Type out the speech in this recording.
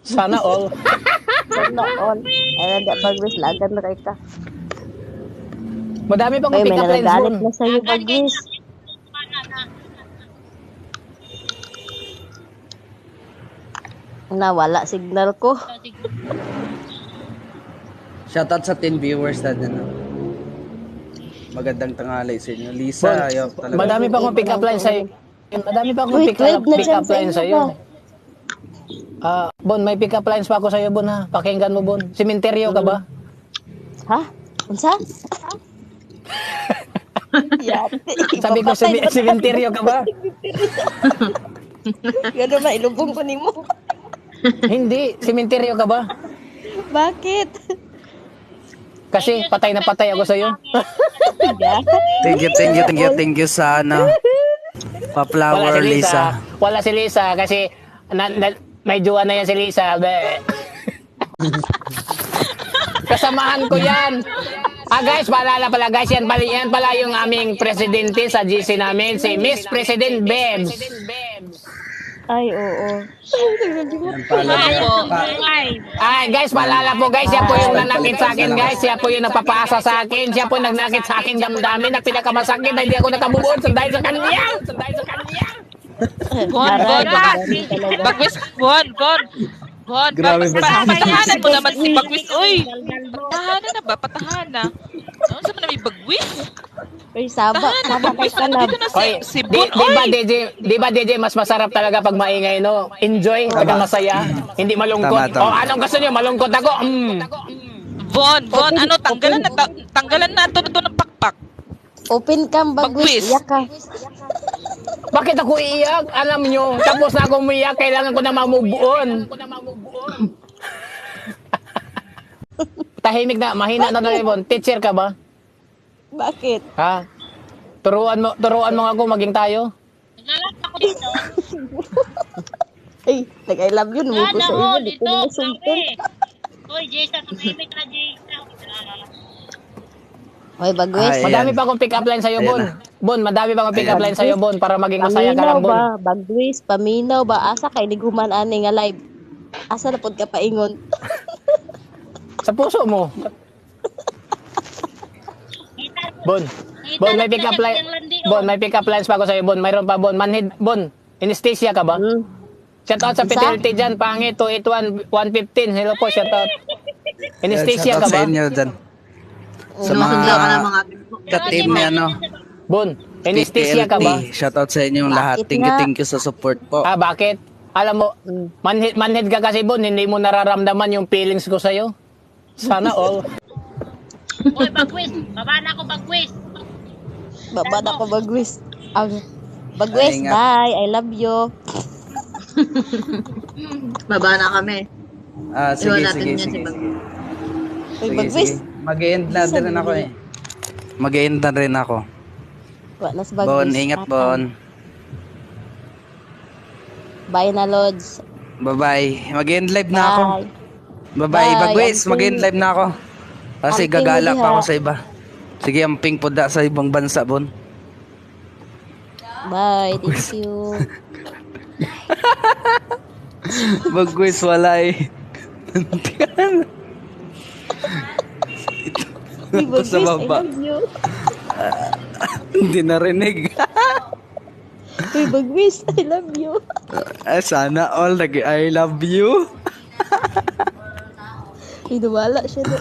Sana all. Sana all. Ay, nanda Bagwis, lagan na kay ka. Madami pa Ay, akong may pick-up lines nagagalit doon. na sa'yo, Bagwis. Nawala signal ko. Shoutout sa 10 viewers natin. No? Magandang tanghali sa inyo. Bon, Lisa, ayaw talaga. madami pa akong pick-up lines sa'yo. Madami pa akong Wait, pick-up nandiyan sa lines inyo sa'yo. ba? Bon, may pick-up lines pa ako sa'yo, Bon, ha? Pakinggan mo, Bon. Simenteryo ka ba? Ha? Unsa? Yate. Sabi ko, simenteryo ka ba? Gano'n ba, ilubong ko ni mo. Hindi, simenteryo ka ba? Bakit? Kasi patay na patay ako sa'yo. Thank you sa ano. Pa-flower, Lisa. Wala si Lisa kasi may jowa na yan si Lisa. Kasamahan ko yan. Guys, paalala pala guys, yan pala yung aming presidente sa GC namin, si Miss President Bebs. Ay, oo. Ay, guys, paalala po guys, siya po yung nanakit sa akin guys, siya po yung nagpapaasa sa akin, siya po yung nagnakit sa akin damdamin na pinakamasakit na hindi ako nakabubuon dahil sa kanya. Bagwis, Bon. Grabe ba? Patahanan mo naman si Bagwis. Uy, patahanan na. Ano sa mga may Bagwis? Uy, saba kay Kalab. Dito na Oy, si Bon. di ba DJ, mas masarap talaga pag maingay, no? Enjoy, tagang masaya, hindi malungkot. Tama. Anong gusto niyo? Malungkot ako? Bon, ano, tanggalan na ito ng pakpak. Open cam, Bagwis. Bagwis. Iyak ka. Bakit ako iiyak? Alam nyo, tapos na ako umiyak, kailangan ko na ma-move on. Tahimik na, mahina na Ibon. Teacher ka ba? Bakit? Ha? Turuan mo nga ako maging tayo. Ay, nag-I love you. Numuko sa iyo. Di ko na sumpon. Hoy, Jason, tumimik na, Jason. Hoy, Bagwis. Ay, Madami Ayan. pa akong pick-up line sa'yo, Ayan Bon. na. Bon, madami pa akong pick-up Ayan. line sa'yo, Bon, para maging masaya ka Paminaw lang, Bon. ba? Bagwis, paminaw ba? Asa kay niguman ani nga live? Asa na pod ka paingon? Sa puso mo. Bon, may pick-up line. Bon, may pick-up lines pa ako sa'yo, Bon. Mayroon pa, Bon. Manhid, Bon. Anesthesia ka ba? Shout out sa Isa? Fidelity dyan, pangit, 281-115. Hello po, shout out. Anesthesia ka Shoutout sa ba? inyo dyan. Sa mga ka-team ni ano. Bon, anesthesia ka ba? Shoutout sa inyong lahat. Bakit Thank you sa support po. Bakit? Alam mo, manhid ka kasi, Bon, hindi mo nararamdaman yung feelings ko sa'yo. Sana all. Hoy, Bagwis. Baba na ako, Bagwis. Baba na ko, Bagwis. Bagwis, Ay, nga. bye. I love you. Baba na kami. Sige, Iwan natin sige, yan sige. si Bagwis. Uy, Sige, Bagwis. sige. Mag-end na din ako eh. Mag-end na rin ako. Wa na si Bagwis. Bon, ingat Bon. Bye na, Lods. Bye-bye. Mag-end live na ako. Bye. Bye-bye. Bye, Bagwis, amping. mag-end live na ako. Kasi Amping gagala mo pa ako diha. sa iba. Sige, amping po da sa ibang bansa, Bon. Bye. Thank you. Bagwis, wala eh. Uy, Bagwis, Sa I baba. love you. Hindi narinig. Uy, Bagwis, I love you. Sana all I love you. Uy, nawala siya na.